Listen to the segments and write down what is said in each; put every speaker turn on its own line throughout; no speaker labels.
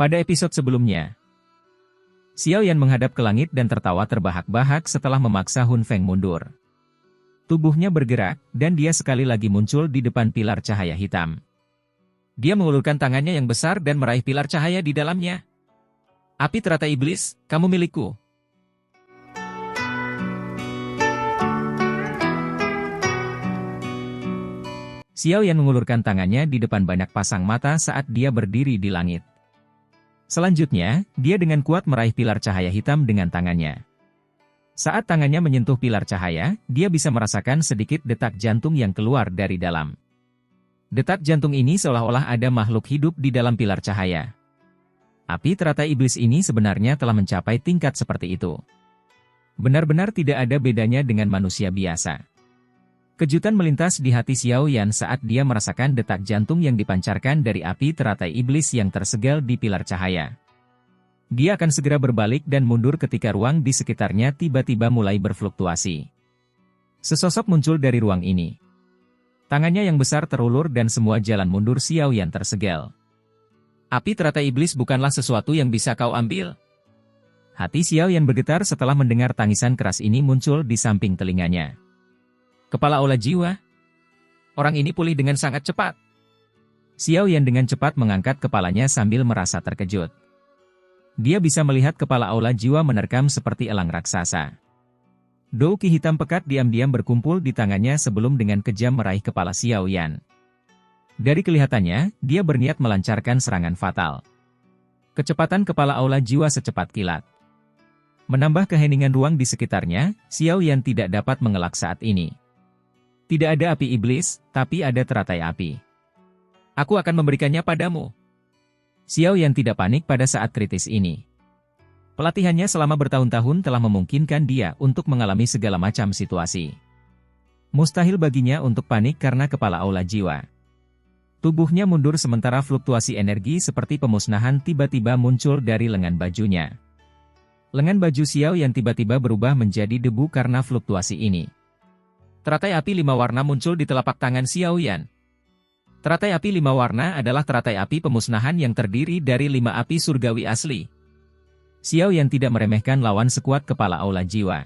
Pada episode sebelumnya, Xiao Yan menghadap ke langit dan tertawa terbahak-bahak setelah memaksa Hun Feng mundur. Tubuhnya bergerak, dan dia sekali lagi muncul di depan pilar cahaya hitam. Dia mengulurkan tangannya yang besar dan meraih pilar cahaya di dalamnya. Api teratai iblis, kamu milikku. Xiao Yan mengulurkan tangannya di depan banyak pasang mata saat dia berdiri di langit. Selanjutnya, dia dengan kuat meraih pilar cahaya hitam dengan tangannya. Saat tangannya menyentuh pilar cahaya, dia bisa merasakan sedikit detak jantung yang keluar dari dalam. Detak jantung ini seolah-olah ada makhluk hidup di dalam pilar cahaya. Api teratai iblis ini sebenarnya telah mencapai tingkat seperti itu. Benar-benar tidak ada bedanya dengan manusia biasa. Kejutan melintas di hati Xiao Yan saat dia merasakan detak jantung yang dipancarkan dari api teratai iblis yang tersegel di pilar cahaya. Dia akan segera berbalik dan mundur ketika ruang di sekitarnya tiba-tiba mulai berfluktuasi. Sesosok muncul dari ruang ini. Tangannya yang besar terulur dan semua jalan mundur Xiao Yan tersegel. Api teratai iblis bukanlah sesuatu yang bisa kau ambil. Hati Xiao Yan bergetar setelah mendengar tangisan keras ini muncul di samping telinganya. Kepala aula jiwa. Orang ini pulih dengan sangat cepat. Xiao Yan dengan cepat mengangkat kepalanya sambil merasa terkejut. Dia bisa melihat kepala aula jiwa menerkam seperti elang raksasa. Douki hitam pekat diam-diam berkumpul di tangannya sebelum dengan kejam meraih kepala Xiao Yan. Dari kelihatannya, dia berniat melancarkan serangan fatal. Kecepatan kepala aula jiwa secepat kilat. Menambah keheningan ruang di sekitarnya, Xiao Yan tidak dapat mengelak saat ini. Tidak ada api iblis, tapi ada teratai api. Aku akan memberikannya padamu. Xiao Yan tidak panik pada saat kritis ini. Pelatihannya selama bertahun-tahun telah memungkinkan dia untuk mengalami segala macam situasi. Mustahil baginya untuk panik karena kepala aula jiwa. Tubuhnya mundur sementara fluktuasi energi seperti pemusnahan tiba-tiba muncul dari lengan bajunya. Lengan baju Xiao Yan tiba-tiba berubah menjadi debu karena fluktuasi ini. Teratai api 5 warna muncul di telapak tangan Xiao Yan. Teratai api 5 warna adalah teratai api pemusnahan yang terdiri dari 5 api surgawi asli. Xiao Yan tidak meremehkan lawan sekuat kepala aula jiwa.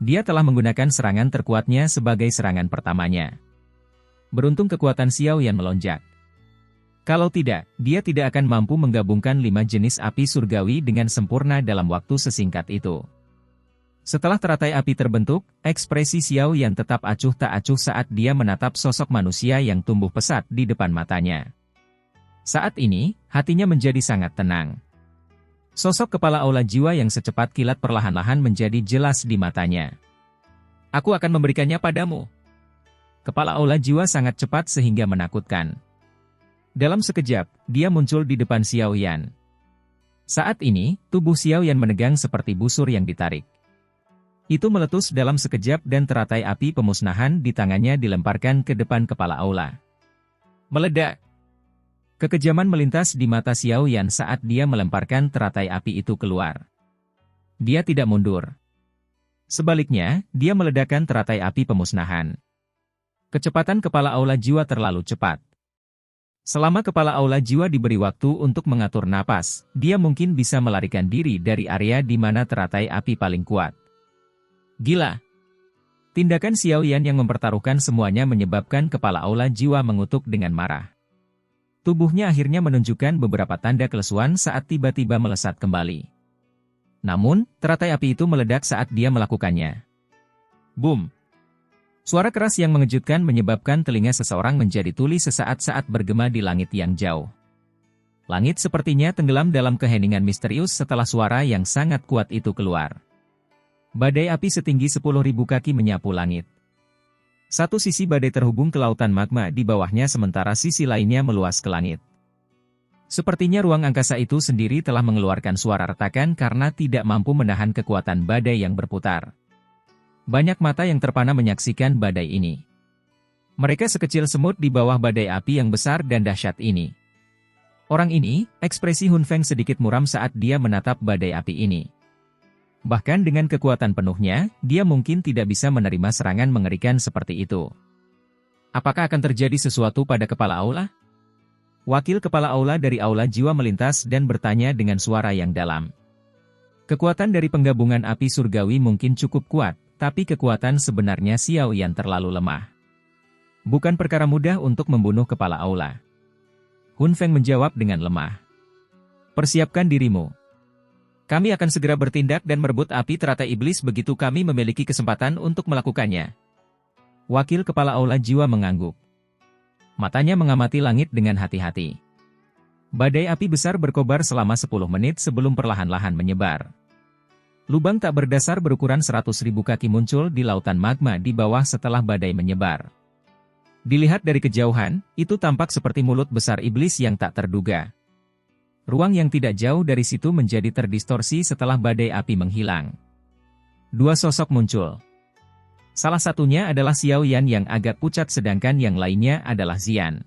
Dia telah menggunakan serangan terkuatnya sebagai serangan pertamanya. Beruntung kekuatan Xiao Yan melonjak. Kalau tidak, dia tidak akan mampu menggabungkan 5 jenis api surgawi dengan sempurna dalam waktu sesingkat itu. Setelah teratai api terbentuk, ekspresi Xiao Yan tetap acuh tak acuh saat dia menatap sosok manusia yang tumbuh pesat di depan matanya. Saat ini, hatinya menjadi sangat tenang. Sosok kepala aula jiwa yang secepat kilat perlahan-lahan menjadi jelas di matanya. Aku akan memberikannya padamu. Kepala aula jiwa sangat cepat sehingga menakutkan. Dalam sekejap, dia muncul di depan Xiao Yan. Saat ini, tubuh Xiao Yan menegang seperti busur yang ditarik. Itu meletus dalam sekejap dan teratai api pemusnahan di tangannya dilemparkan ke depan kepala aula. Meledak. Kekejaman melintas di mata Xiao Yan saat dia melemparkan teratai api itu keluar. Dia tidak mundur. Sebaliknya, dia meledakkan teratai api pemusnahan. Kecepatan kepala aula jiwa terlalu cepat. Selama kepala aula jiwa diberi waktu untuk mengatur napas, dia mungkin bisa melarikan diri dari area di mana teratai api paling kuat. Gila. Tindakan Xiao Yan yang mempertaruhkan semuanya menyebabkan kepala aula jiwa mengutuk dengan marah. Tubuhnya akhirnya menunjukkan beberapa tanda kelesuan saat tiba-tiba melesat kembali. Namun, teratai api itu meledak saat dia melakukannya. Boom! Suara keras yang mengejutkan menyebabkan telinga seseorang menjadi tuli sesaat saat bergema di langit yang jauh. Langit sepertinya tenggelam dalam keheningan misterius setelah suara yang sangat kuat itu keluar. Badai api setinggi 10.000 kaki menyapu langit. Satu sisi badai terhubung ke lautan magma di bawahnya sementara sisi lainnya meluas ke langit. Sepertinya ruang angkasa itu sendiri telah mengeluarkan suara retakan karena tidak mampu menahan kekuatan badai yang berputar. Banyak mata yang terpana menyaksikan badai ini. Mereka sekecil semut di bawah badai api yang besar dan dahsyat ini. Orang ini, ekspresi Hun Feng sedikit muram saat dia menatap badai api ini. Bahkan dengan kekuatan penuhnya, dia mungkin tidak bisa menerima serangan mengerikan seperti itu. Apakah akan terjadi sesuatu pada kepala aula? Wakil kepala aula dari aula jiwa melintas dan bertanya dengan suara yang dalam. Kekuatan dari penggabungan api surgawi mungkin cukup kuat, tapi kekuatan sebenarnya Xiao Yan terlalu lemah. Bukan perkara mudah untuk membunuh kepala aula. Hun Feng menjawab dengan lemah. Persiapkan dirimu. Kami akan segera bertindak dan merebut api teratai iblis begitu kami memiliki kesempatan untuk melakukannya. Wakil kepala aula jiwa mengangguk. Matanya mengamati langit dengan hati-hati. Badai api besar berkobar selama 10 menit sebelum perlahan-lahan menyebar. Lubang tak berdasar berukuran 100.000 kaki muncul di lautan magma di bawah setelah badai menyebar. Dilihat dari kejauhan, itu tampak seperti mulut besar iblis yang tak terduga. Ruang yang tidak jauh dari situ menjadi terdistorsi setelah badai api menghilang. Dua sosok muncul. Salah satunya adalah Xiao Yan yang agak pucat sedangkan yang lainnya adalah Xian.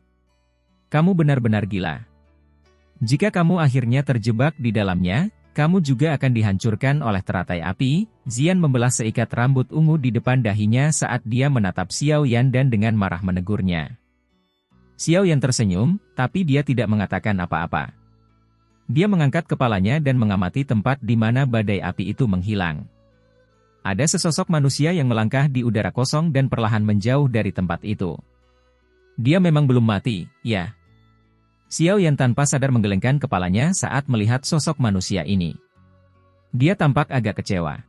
Kamu benar-benar gila. Jika kamu akhirnya terjebak di dalamnya, kamu juga akan dihancurkan oleh teratai api. Xian membelah seikat rambut ungu di depan dahinya saat dia menatap Xiao Yan dan dengan marah menegurnya. Xiao Yan tersenyum, tapi dia tidak mengatakan apa-apa. Dia mengangkat kepalanya dan mengamati tempat di mana badai api itu menghilang. Ada sesosok manusia yang melangkah di udara kosong dan perlahan menjauh dari tempat itu. Dia memang belum mati, ya. Xiao Yan tanpa sadar menggelengkan kepalanya saat melihat sosok manusia ini. Dia tampak agak kecewa.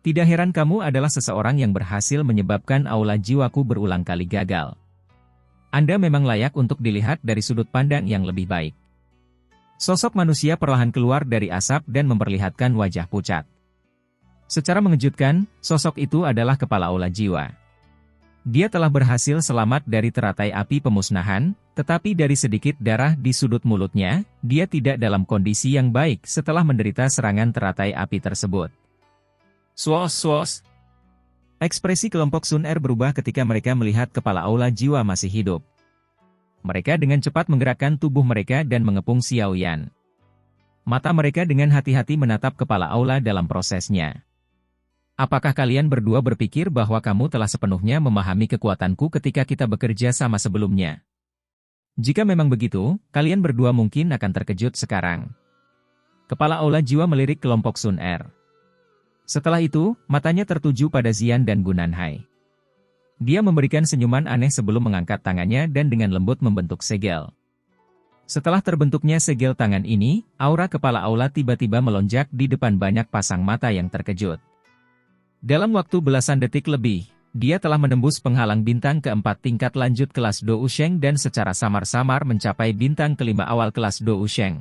Tidak heran kamu adalah seseorang yang berhasil menyebabkan aula jiwaku berulang kali gagal. Anda memang layak untuk dilihat dari sudut pandang yang lebih baik. Sosok manusia perlahan keluar dari asap dan memperlihatkan wajah pucat. Secara mengejutkan, sosok itu adalah kepala aula jiwa. Dia telah berhasil selamat dari teratai api pemusnahan, tetapi dari sedikit darah di sudut mulutnya, dia tidak dalam kondisi yang baik setelah menderita serangan teratai api tersebut. Swos. Ekspresi kelompok Sun Er berubah ketika mereka melihat kepala aula jiwa masih hidup. Mereka dengan cepat menggerakkan tubuh mereka dan mengepung Xiao Yan. Mata mereka dengan hati-hati menatap kepala aula dalam prosesnya. Apakah kalian berdua berpikir bahwa kamu telah sepenuhnya memahami kekuatanku ketika kita bekerja sama sebelumnya? Jika memang begitu, kalian berdua mungkin akan terkejut sekarang. Kepala aula jiwa melirik kelompok Sun Er. Setelah itu, matanya tertuju pada Xian dan Gunanhai. Dia memberikan senyuman aneh sebelum mengangkat tangannya dan dengan lembut membentuk segel. Setelah terbentuknya segel tangan ini, aura kepala aula tiba-tiba melonjak di depan banyak pasang mata yang terkejut. Dalam waktu belasan detik lebih, dia telah menembus penghalang bintang keempat tingkat lanjut kelas Dou Sheng dan secara samar-samar mencapai bintang kelima awal kelas Dou Sheng.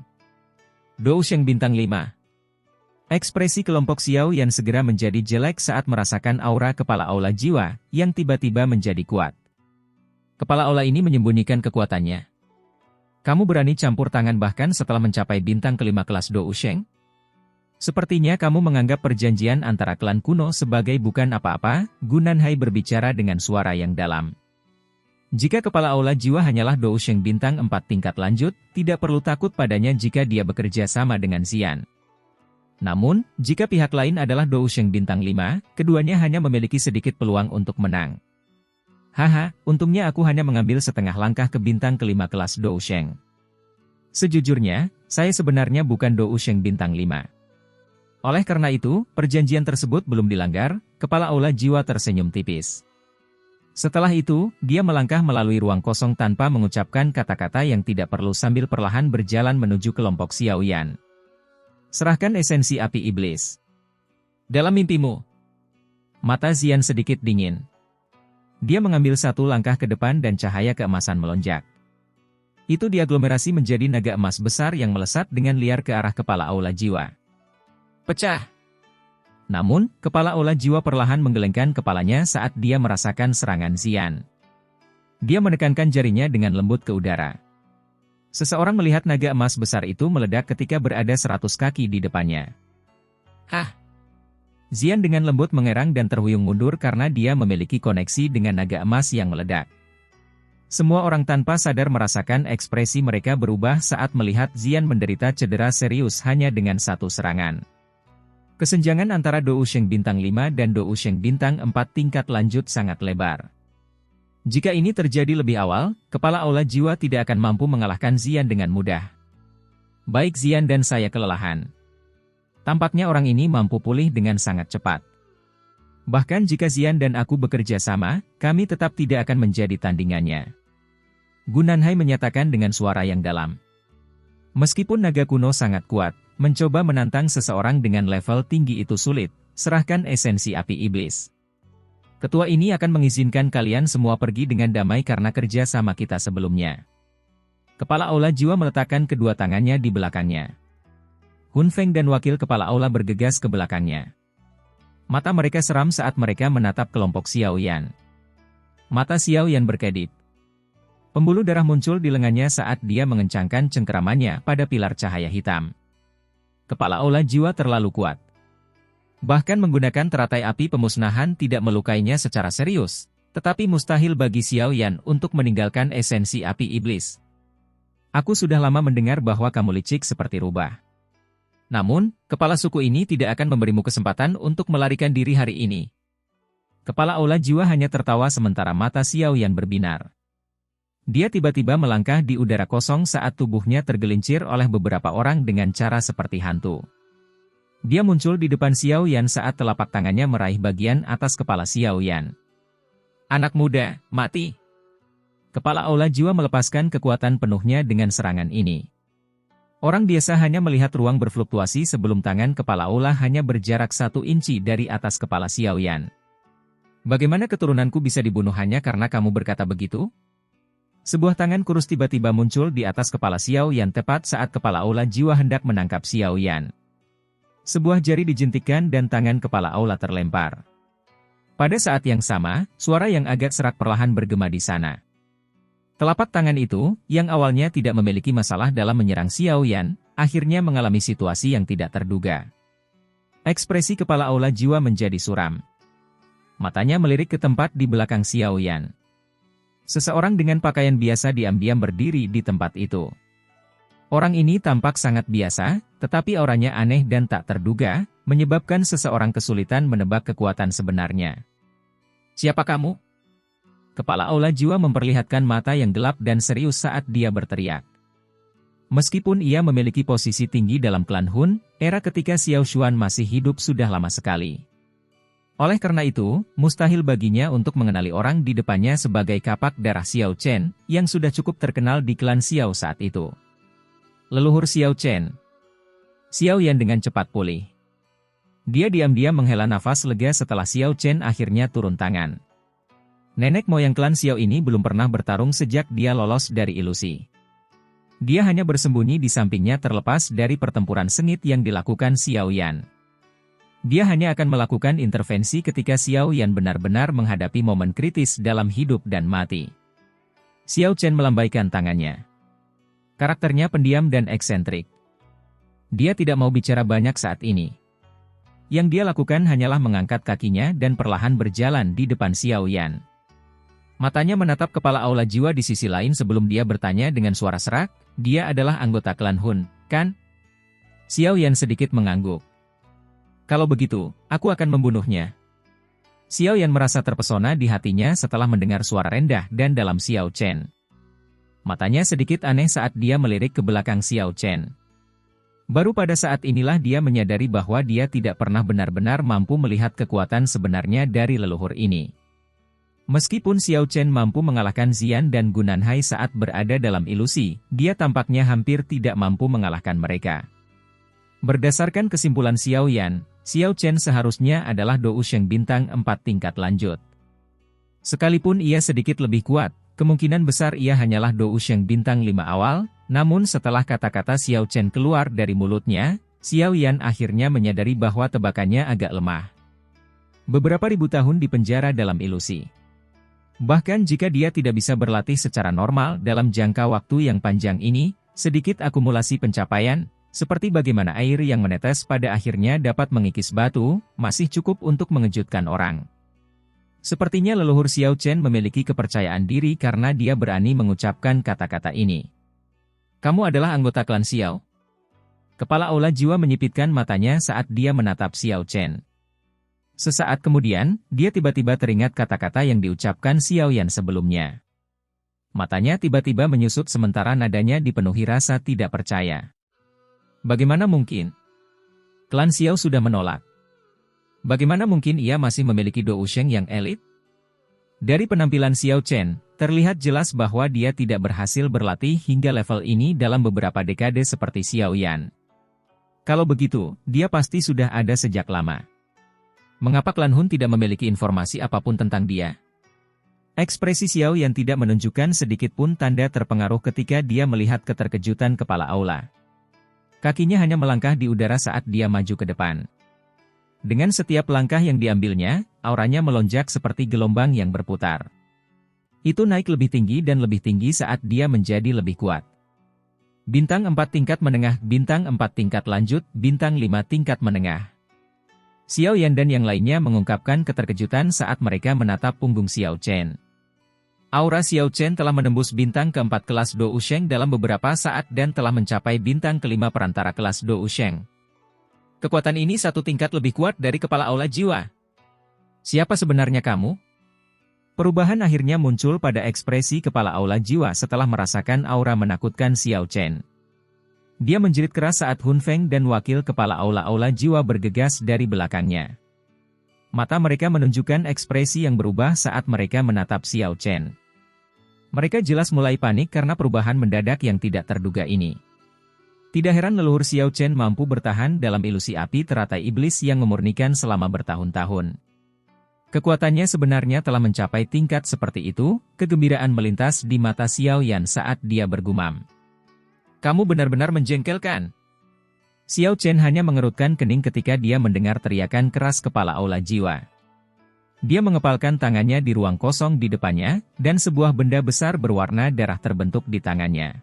Dou Sheng bintang 5. Ekspresi kelompok Xiao Yan segera menjadi jelek saat merasakan aura kepala aula jiwa yang tiba-tiba menjadi kuat. Kepala aula ini menyembunyikan kekuatannya. Kamu berani campur tangan bahkan setelah mencapai bintang kelima kelas Dou Sheng? Sepertinya kamu menganggap perjanjian antara klan kuno sebagai bukan apa-apa, Gunanhai berbicara dengan suara yang dalam. Jika kepala aula jiwa hanyalah Dou Sheng bintang 4 tingkat lanjut, tidak perlu takut padanya jika dia bekerja sama dengan Xian. Namun, jika pihak lain adalah Dou Sheng bintang 5, keduanya hanya memiliki sedikit peluang untuk menang. Haha, untungnya aku hanya mengambil setengah langkah ke bintang kelima kelas Dou Sheng. Sejujurnya, saya sebenarnya bukan Dou Sheng bintang 5. Oleh karena itu, perjanjian tersebut belum dilanggar, kepala aula jiwa tersenyum tipis. Setelah itu, dia melangkah melalui ruang kosong tanpa mengucapkan kata-kata yang tidak perlu sambil perlahan berjalan menuju kelompok Xiao Yan. Serahkan esensi api iblis. Dalam mimpimu. Mata Xian sedikit dingin. Dia mengambil satu langkah ke depan dan cahaya keemasan melonjak. Itu diaglomerasi menjadi naga emas besar yang melesat dengan liar ke arah kepala aula jiwa. Pecah. Namun, kepala aula jiwa perlahan menggelengkan kepalanya saat dia merasakan serangan Xian. Dia menekankan jarinya dengan lembut ke udara. Seseorang melihat naga emas besar itu meledak ketika berada 100 kaki di depannya. Hah! Xian dengan lembut mengerang dan terhuyung mundur karena dia memiliki koneksi dengan naga emas yang meledak. Semua orang tanpa sadar merasakan ekspresi mereka berubah saat melihat Xian menderita cedera serius hanya dengan satu serangan. Kesenjangan antara Dou Sheng bintang 5 dan Dou Sheng bintang 4 tingkat lanjut sangat lebar. Jika ini terjadi lebih awal, kepala aula jiwa tidak akan mampu mengalahkan Xian dengan mudah. Baik Xian dan saya kelelahan. Tampaknya orang ini mampu pulih dengan sangat cepat. Bahkan jika Xian dan aku bekerja sama, kami tetap tidak akan menjadi tandingannya. Gunanhai menyatakan dengan suara yang dalam. Meskipun naga kuno sangat kuat, mencoba menantang seseorang dengan level tinggi itu sulit, serahkan esensi api iblis. Ketua ini akan mengizinkan kalian semua pergi dengan damai karena kerja sama kita sebelumnya. Kepala aula jiwa meletakkan kedua tangannya di belakangnya. Hun Feng dan wakil kepala aula bergegas ke belakangnya. Mata mereka seram saat mereka menatap kelompok Xiao Yan. Mata Xiao Yan berkedip. Pembuluh darah muncul di lengannya saat dia mengencangkan cengkeramannya pada pilar cahaya hitam. Kepala aula jiwa terlalu kuat. Bahkan menggunakan teratai api pemusnahan tidak melukainya secara serius, tetapi mustahil bagi Xiao Yan untuk meninggalkan esensi api iblis. Aku sudah lama mendengar bahwa kamu licik seperti rubah. Namun, kepala suku ini tidak akan memberimu kesempatan untuk melarikan diri hari ini. Kepala aula jiwa hanya tertawa sementara mata Xiao Yan berbinar. Dia tiba-tiba melangkah di udara kosong saat tubuhnya tergelincir oleh beberapa orang dengan cara seperti hantu. Dia muncul di depan Xiao Yan saat telapak tangannya meraih bagian atas kepala Xiao Yan. Anak muda, mati! Kepala aula jiwa melepaskan kekuatan penuhnya dengan serangan ini. Orang biasa hanya melihat ruang berfluktuasi sebelum tangan kepala aula hanya berjarak 1 inci dari atas kepala Xiao Yan. Bagaimana keturunanku bisa dibunuh hanya karena kamu berkata begitu? Sebuah tangan kurus tiba-tiba muncul di atas kepala Xiao Yan tepat saat kepala aula jiwa hendak menangkap Xiao Yan. Sebuah jari dijentikkan dan tangan kepala aula terlempar. Pada saat yang sama, suara yang agak serak perlahan bergema di sana. Telapak tangan itu, yang awalnya tidak memiliki masalah dalam menyerang Xiao Yan, akhirnya mengalami situasi yang tidak terduga. Ekspresi kepala aula jiwa menjadi suram. Matanya melirik ke tempat di belakang Xiao Yan. Seseorang dengan pakaian biasa diam-diam berdiri di tempat itu. Orang ini tampak sangat biasa, tetapi auranya aneh dan tak terduga, menyebabkan seseorang kesulitan menebak kekuatan sebenarnya. Siapa kamu? Kepala aula jiwa memperlihatkan mata yang gelap dan serius saat dia berteriak. Meskipun ia memiliki posisi tinggi dalam klan Hun, era ketika Xiao Xuan masih hidup sudah lama sekali. Oleh karena itu, mustahil baginya untuk mengenali orang di depannya sebagai kapak darah Xiao Chen, yang sudah cukup terkenal di klan Xiao saat itu. Leluhur Xiao Chen. Xiao Yan dengan cepat pulih. Dia diam-diam menghela nafas lega setelah Xiao Chen akhirnya turun tangan. Nenek moyang klan Xiao ini belum pernah bertarung sejak dia lolos dari ilusi. Dia hanya bersembunyi di sampingnya terlepas dari pertempuran sengit yang dilakukan Xiao Yan. Dia hanya akan melakukan intervensi ketika Xiao Yan benar-benar menghadapi momen kritis dalam hidup dan mati. Xiao Chen melambaikan tangannya. Karakternya pendiam dan eksentrik. Dia tidak mau bicara banyak saat ini. Yang dia lakukan hanyalah mengangkat kakinya dan perlahan berjalan di depan Xiao Yan. Matanya menatap kepala aula jiwa di sisi lain sebelum dia bertanya dengan suara serak, dia adalah anggota klan Hun, kan? Xiao Yan sedikit mengangguk. Kalau begitu, aku akan membunuhnya. Xiao Yan merasa terpesona di hatinya setelah mendengar suara rendah dan dalam Xiao Chen. Matanya sedikit aneh saat dia melirik ke belakang Xiao Chen. Baru pada saat inilah dia menyadari bahwa dia tidak pernah benar-benar mampu melihat kekuatan sebenarnya dari leluhur ini. Meskipun Xiao Chen mampu mengalahkan Xian dan Gunanhai saat berada dalam ilusi, dia tampaknya hampir tidak mampu mengalahkan mereka. Berdasarkan kesimpulan Xiao Yan, Xiao Chen seharusnya adalah Dou Sheng bintang 4 tingkat lanjut. Sekalipun ia sedikit lebih kuat, kemungkinan besar ia hanyalah Dou Sheng bintang 5 awal, namun setelah kata-kata Xiao Chen keluar dari mulutnya, Xiao Yan akhirnya menyadari bahwa tebakannya agak lemah. Beberapa ribu tahun di penjara dalam ilusi. Bahkan jika dia tidak bisa berlatih secara normal dalam jangka waktu yang panjang ini, sedikit akumulasi pencapaian, seperti bagaimana air yang menetes pada akhirnya dapat mengikis batu, masih cukup untuk mengejutkan orang. Sepertinya leluhur Xiao Chen memiliki kepercayaan diri karena dia berani mengucapkan kata-kata ini. Kamu adalah anggota klan Xiao? Kepala aula jiwa menyipitkan matanya saat dia menatap Xiao Chen. Sesaat kemudian, dia tiba-tiba teringat kata-kata yang diucapkan Xiao Yan sebelumnya. Matanya tiba-tiba menyusut sementara nadanya dipenuhi rasa tidak percaya. Bagaimana mungkin? Klan Xiao sudah menolak. Bagaimana mungkin ia masih memiliki Do Wusheng yang elit? Dari penampilan Xiao Chen, terlihat jelas bahwa dia tidak berhasil berlatih hingga level ini dalam beberapa dekade seperti Xiao Yan. Kalau begitu, dia pasti sudah ada sejak lama. Mengapa Klan Hun tidak memiliki informasi apapun tentang dia? Ekspresi Xiao Yan tidak menunjukkan sedikit pun tanda terpengaruh ketika dia melihat keterkejutan kepala aula. Kakinya hanya melangkah di udara saat dia maju ke depan. Dengan setiap langkah yang diambilnya, auranya melonjak seperti gelombang yang berputar. Itu naik lebih tinggi dan lebih tinggi saat dia menjadi lebih kuat. Bintang 4 tingkat menengah, bintang 4 tingkat lanjut, bintang 5 tingkat menengah. Xiao Yan dan yang lainnya mengungkapkan keterkejutan saat mereka menatap punggung Xiao Chen. Aura Xiao Chen telah menembus bintang keempat kelas Do Wusheng dalam beberapa saat dan telah mencapai bintang kelima perantara kelas Do Wusheng. Kekuatan ini satu tingkat lebih kuat dari kepala aula jiwa. Siapa sebenarnya kamu? Perubahan akhirnya muncul pada ekspresi kepala aula jiwa setelah merasakan aura menakutkan Xiao Chen. Dia menjerit keras saat Hun Feng dan wakil kepala aula-aula jiwa bergegas dari belakangnya. Mata mereka menunjukkan ekspresi yang berubah saat mereka menatap Xiao Chen. Mereka jelas mulai panik karena perubahan mendadak yang tidak terduga ini. Tidak heran leluhur Xiao Chen mampu bertahan dalam ilusi api teratai iblis yang memurnikan selama bertahun-tahun. Kekuatannya sebenarnya telah mencapai tingkat seperti itu, kegembiraan melintas di mata Xiao Yan saat dia bergumam. Kamu benar-benar menjengkelkan. Xiao Chen hanya mengerutkan kening ketika dia mendengar teriakan keras kepala aula jiwa. Dia mengepalkan tangannya di ruang kosong di depannya, dan sebuah benda besar berwarna darah terbentuk di tangannya.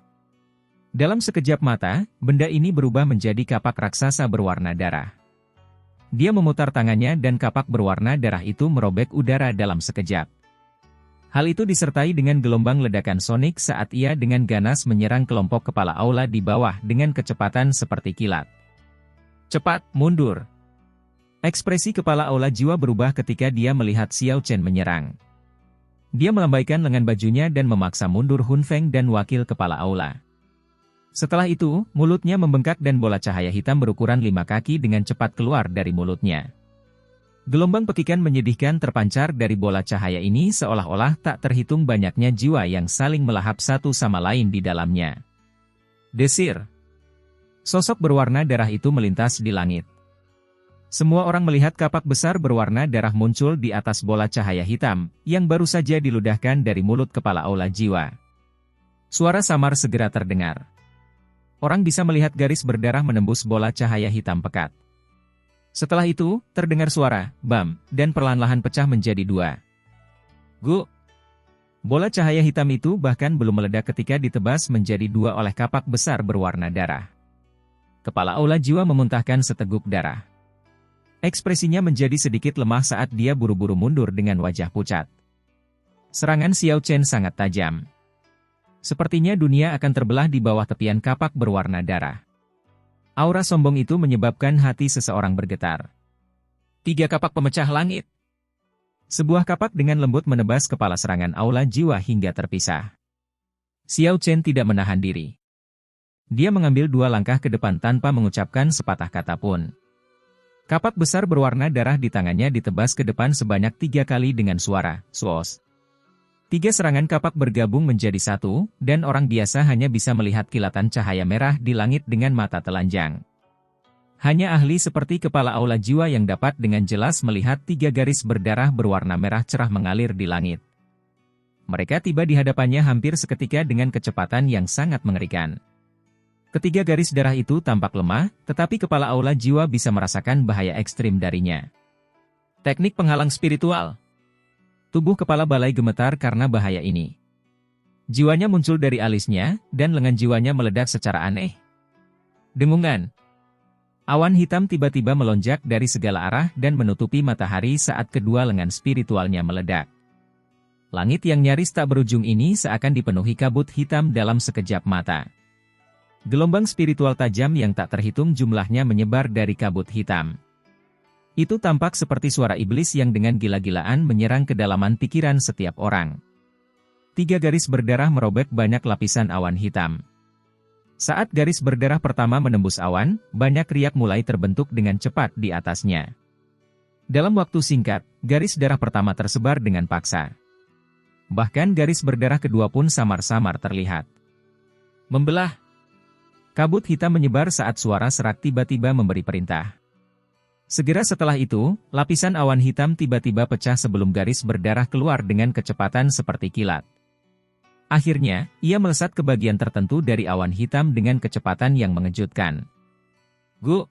Dalam sekejap mata, benda ini berubah menjadi kapak raksasa berwarna darah. Dia memutar tangannya dan kapak berwarna darah itu merobek udara dalam sekejap. Hal itu disertai dengan gelombang ledakan sonik saat ia dengan ganas menyerang kelompok kepala aula di bawah dengan kecepatan seperti kilat. Cepat, mundur! Ekspresi kepala aula jiwa berubah ketika dia melihat Xiao Chen menyerang. Dia melambaikan lengan bajunya dan memaksa mundur Hun Feng dan wakil kepala aula. Setelah itu, mulutnya membengkak dan bola cahaya hitam berukuran 5 kaki dengan cepat keluar dari mulutnya. Gelombang pekikan menyedihkan terpancar dari bola cahaya ini seolah-olah tak terhitung banyaknya jiwa yang saling melahap satu sama lain di dalamnya. Desir. Sosok berwarna darah itu melintas di langit. Semua orang melihat kapak besar berwarna darah muncul di atas bola cahaya hitam, yang baru saja diludahkan dari mulut kepala aula jiwa. Suara samar segera terdengar. Orang bisa melihat garis berdarah menembus bola cahaya hitam pekat. Setelah itu, terdengar suara, bam, dan perlahan-lahan pecah menjadi 2. Gu! Bola cahaya hitam itu bahkan belum meledak ketika ditebas menjadi 2 oleh kapak besar berwarna darah. Kepala aula jiwa memuntahkan seteguk darah. Ekspresinya menjadi sedikit lemah saat dia buru-buru mundur dengan wajah pucat. Serangan Xiao Chen sangat tajam. Sepertinya dunia akan terbelah di bawah tepian kapak berwarna darah. Aura sombong itu menyebabkan hati seseorang bergetar. 3 kapak pemecah langit. Sebuah kapak dengan lembut menebas kepala serangan aula jiwa hingga terpisah. Xiao Chen tidak menahan diri. Dia mengambil 2 langkah ke depan tanpa mengucapkan sepatah kata pun. Kapak besar berwarna darah di tangannya ditebas ke depan sebanyak 3 kali dengan suara, swoosh. 3 serangan kapak bergabung menjadi 1, dan orang biasa hanya bisa melihat kilatan cahaya merah di langit dengan mata telanjang. Hanya ahli seperti kepala aula jiwa yang dapat dengan jelas melihat 3 garis berdarah berwarna merah cerah mengalir di langit. Mereka tiba di hadapannya hampir seketika dengan kecepatan yang sangat mengerikan. Ketiga garis darah itu tampak lemah, tetapi kepala aula jiwa bisa merasakan bahaya ekstrim darinya. Teknik penghalang spiritual. Tubuh kepala balai gemetar karena bahaya ini. Jiwanya muncul dari alisnya, dan lengan jiwanya meledak secara aneh. Dengungan. Awan hitam tiba-tiba melonjak dari segala arah dan menutupi matahari saat kedua lengan spiritualnya meledak. Langit yang nyaris tak berujung ini seakan dipenuhi kabut hitam dalam sekejap mata. Gelombang spiritual tajam yang tak terhitung jumlahnya menyebar dari kabut hitam. Itu tampak seperti suara iblis yang dengan gila-gilaan menyerang kedalaman pikiran setiap orang. 3 garis berdarah merobek banyak lapisan awan hitam. Saat garis berdarah pertama menembus awan, banyak riak mulai terbentuk dengan cepat di atasnya. Dalam waktu singkat, garis darah pertama tersebar dengan paksa. Bahkan garis berdarah kedua pun samar-samar terlihat. Membelah. Kabut hitam menyebar saat suara serak tiba-tiba memberi perintah. Segera setelah itu, lapisan awan hitam tiba-tiba pecah sebelum garis berdarah keluar dengan kecepatan seperti kilat. Akhirnya, ia melesat ke bagian tertentu dari awan hitam dengan kecepatan yang mengejutkan. Gu!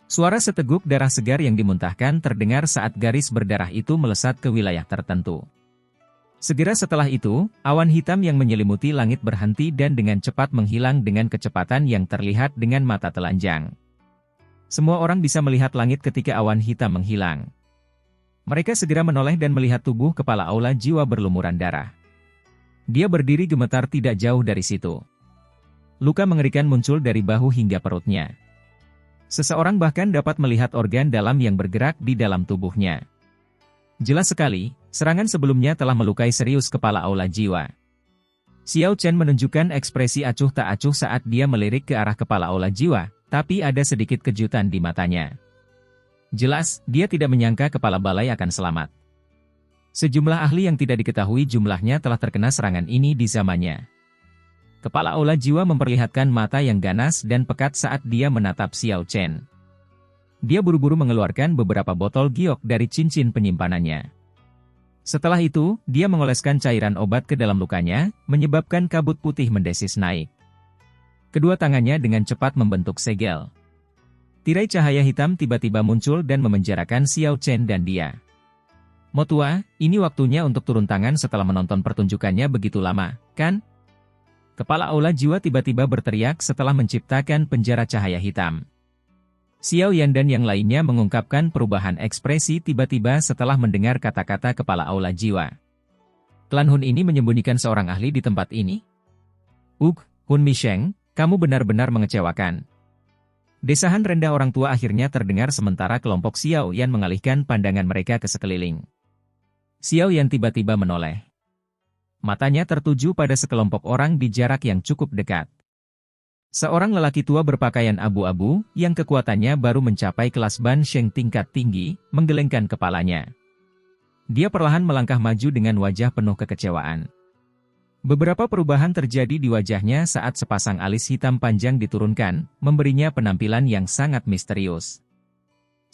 Suara seteguk darah segar yang dimuntahkan terdengar saat garis berdarah itu melesat ke wilayah tertentu. Segera setelah itu, awan hitam yang menyelimuti langit berhenti dan dengan cepat menghilang dengan kecepatan yang terlihat dengan mata telanjang. Semua orang bisa melihat langit ketika awan hitam menghilang. Mereka segera menoleh dan melihat tubuh kepala Aula Jiwa berlumuran darah. Dia berdiri gemetar tidak jauh dari situ. Luka mengerikan muncul dari bahu hingga perutnya. Seseorang bahkan dapat melihat organ dalam yang bergerak di dalam tubuhnya. Jelas sekali, serangan sebelumnya telah melukai serius kepala Aula Jiwa. Xiao Chen menunjukkan ekspresi acuh tak acuh saat dia melirik ke arah kepala Aula Jiwa. Tapi ada sedikit kejutan di matanya. Jelas, dia tidak menyangka kepala balai akan selamat. Sejumlah ahli yang tidak diketahui jumlahnya telah terkena serangan ini di zamannya. Kepala Aula Jiwa memperlihatkan mata yang ganas dan pekat saat dia menatap Xiao Chen. Dia buru-buru mengeluarkan beberapa botol giok dari cincin penyimpanannya. Setelah itu, dia mengoleskan cairan obat ke dalam lukanya, menyebabkan kabut putih mendesis naik. Kedua tangannya dengan cepat membentuk segel. Tirai cahaya hitam tiba-tiba muncul dan memenjarakan Xiao Chen dan dia. Motua, ini waktunya untuk turun tangan setelah menonton pertunjukannya begitu lama, kan? Kepala Aula Jiwa tiba-tiba berteriak setelah menciptakan penjara cahaya hitam. Xiao Yan dan yang lainnya mengungkapkan perubahan ekspresi tiba-tiba setelah mendengar kata-kata kepala Aula Jiwa. Klan Hun ini menyembunyikan seorang ahli di tempat ini? Hun Misheng, kamu benar-benar mengecewakan. Desahan rendah orang tua akhirnya terdengar sementara kelompok Xiao Yan mengalihkan pandangan mereka ke sekeliling. Xiao Yan tiba-tiba menoleh. Matanya tertuju pada sekelompok orang di jarak yang cukup dekat. Seorang lelaki tua berpakaian abu-abu, yang kekuatannya baru mencapai kelas Ban Sheng tingkat tinggi, menggelengkan kepalanya. Dia perlahan melangkah maju dengan wajah penuh kekecewaan. Beberapa perubahan terjadi di wajahnya saat sepasang alis hitam panjang diturunkan, memberinya penampilan yang sangat misterius.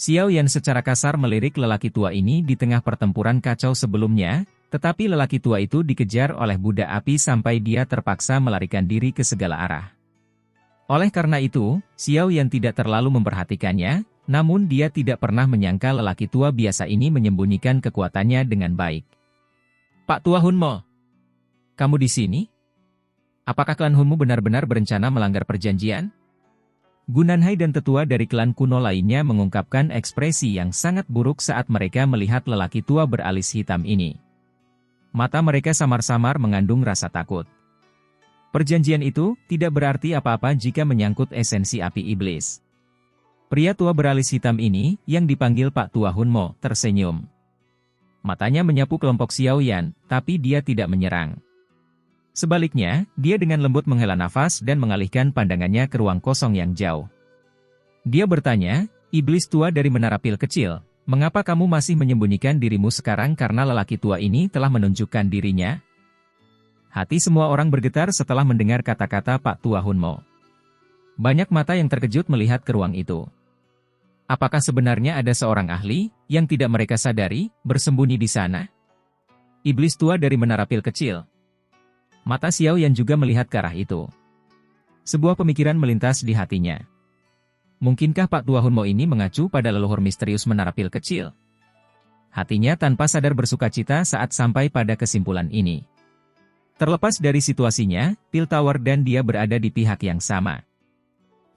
Xiao Yan secara kasar melirik lelaki tua ini di tengah pertempuran kacau sebelumnya, tetapi lelaki tua itu dikejar oleh budak api sampai dia terpaksa melarikan diri ke segala arah. Oleh karena itu, Xiao Yan tidak terlalu memperhatikannya, namun dia tidak pernah menyangka lelaki tua biasa ini menyembunyikan kekuatannya dengan baik. Pak Tua Hunmo, kamu di sini? Apakah klan Hunmu benar-benar berencana melanggar perjanjian? Gunanhai dan tetua dari klan kuno lainnya mengungkapkan ekspresi yang sangat buruk saat mereka melihat lelaki tua beralis hitam ini. Mata mereka samar-samar mengandung rasa takut. Perjanjian itu tidak berarti apa-apa jika menyangkut esensi api iblis. Pria tua beralis hitam ini, yang dipanggil Pak Tua Hunmo, tersenyum. Matanya menyapu kelompok Xiao Yan, tapi dia tidak menyerang. Sebaliknya, dia dengan lembut menghela nafas dan mengalihkan pandangannya ke ruang kosong yang jauh. Dia bertanya, iblis tua dari menara pil kecil, mengapa kamu masih menyembunyikan dirimu sekarang karena lelaki tua ini telah menunjukkan dirinya? Hati semua orang bergetar setelah mendengar kata-kata Pak Tua Hunmo. Banyak mata yang terkejut melihat ke ruang itu. Apakah sebenarnya ada seorang ahli, yang tidak mereka sadari, bersembunyi di sana? Iblis tua dari menara pil kecil. Mata Xiao Yan juga melihat ke arah itu. Sebuah pemikiran melintas di hatinya. Mungkinkah Pak Tua Hunmo ini mengacu pada leluhur misterius menara pil kecil? Hatinya tanpa sadar bersukacita saat sampai pada kesimpulan ini. Terlepas dari situasinya, Pil Tower dan dia berada di pihak yang sama.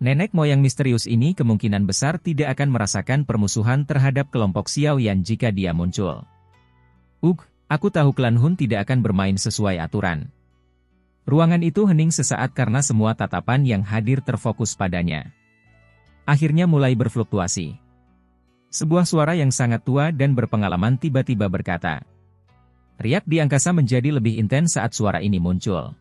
Nenek moyang misterius ini kemungkinan besar tidak akan merasakan permusuhan terhadap kelompok Xiao Yan jika dia muncul. Aku tahu klan Hun tidak akan bermain sesuai aturan. Ruangan itu hening sesaat karena semua tatapan yang hadir terfokus padanya. Akhirnya mulai berfluktuasi. Sebuah suara yang sangat tua dan berpengalaman tiba-tiba berkata. Riak di angkasa menjadi lebih intens saat suara ini muncul.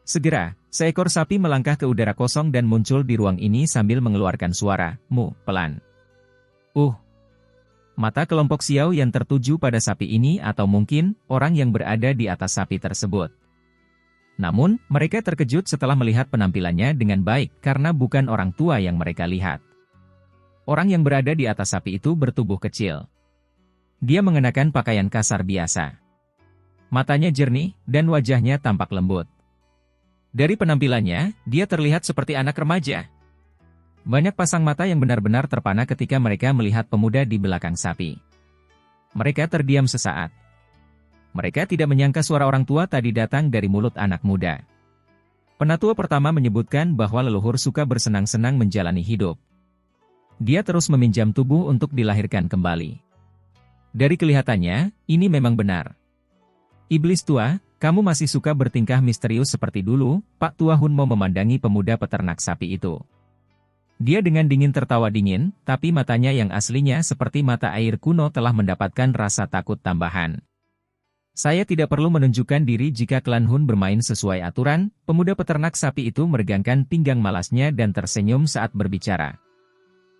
Segera, seekor sapi melangkah ke udara kosong dan muncul di ruang ini sambil mengeluarkan suara, mu, pelan. Mata kelompok Xiao yang tertuju pada sapi ini atau mungkin orang yang berada di atas sapi tersebut. Namun, mereka terkejut setelah melihat penampilannya dengan baik karena bukan orang tua yang mereka lihat. Orang yang berada di atas sapi itu bertubuh kecil. Dia mengenakan pakaian kasar biasa. Matanya jernih, dan wajahnya tampak lembut. Dari penampilannya, dia terlihat seperti anak remaja. Banyak pasang mata yang benar-benar terpana ketika mereka melihat pemuda di belakang sapi. Mereka terdiam sesaat. Mereka tidak menyangka suara orang tua tadi datang dari mulut anak muda. Penatua pertama menyebutkan bahwa leluhur suka bersenang-senang menjalani hidup. Dia terus meminjam tubuh untuk dilahirkan kembali. Dari kelihatannya, ini memang benar. Iblis tua, kamu masih suka bertingkah misterius seperti dulu, Pak Tua Hunmo memandangi pemuda peternak sapi itu. Dia dengan dingin tertawa dingin, tapi matanya yang aslinya seperti mata air kuno telah mendapatkan rasa takut tambahan. Saya tidak perlu menunjukkan diri jika klan Hun bermain sesuai aturan, pemuda peternak sapi itu meregangkan pinggang malasnya dan tersenyum saat berbicara.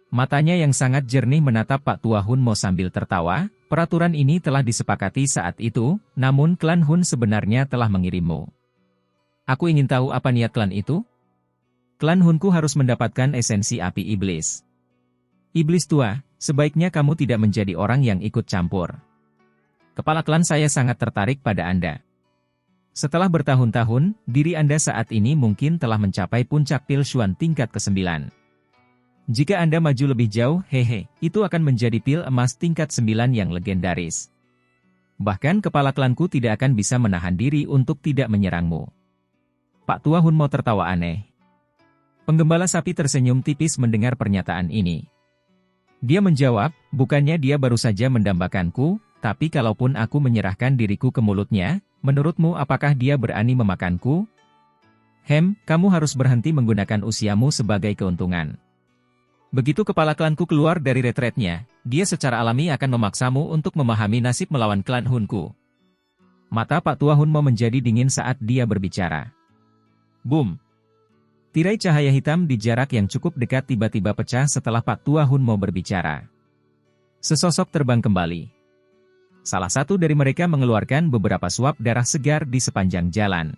Matanya yang sangat jernih menatap Pak Tua Hunmo sambil tertawa, peraturan ini telah disepakati saat itu, namun klan Hun sebenarnya telah mengirimmu. Aku ingin tahu apa niat klan itu? Klan Hunku harus mendapatkan esensi api iblis. Iblis tua, sebaiknya kamu tidak menjadi orang yang ikut campur. Kepala klan saya sangat tertarik pada Anda. Setelah bertahun-tahun, diri Anda saat ini mungkin telah mencapai puncak pil Xuan tingkat ke-9. Jika Anda maju lebih jauh, itu akan menjadi pil emas tingkat 9 yang legendaris. Bahkan kepala klanku tidak akan bisa menahan diri untuk tidak menyerangmu. Pak Tua Hunmo tertawa aneh. Penggembala sapi tersenyum tipis mendengar pernyataan ini. Dia menjawab, bukannya dia baru saja mendambakanku, tapi kalaupun aku menyerahkan diriku ke mulutnya, menurutmu apakah dia berani memakanku? Kamu harus berhenti menggunakan usiamu sebagai keuntungan. Begitu kepala klanku keluar dari retretnya, dia secara alami akan memaksamu untuk memahami nasib melawan klan Hunku. Mata Pak Tua Hunmo menjadi dingin saat dia berbicara. Boom! Tirai cahaya hitam di jarak yang cukup dekat tiba-tiba pecah setelah Pak Tua Hunmo berbicara. Sesosok terbang kembali. Salah satu dari mereka mengeluarkan beberapa suap darah segar di sepanjang jalan.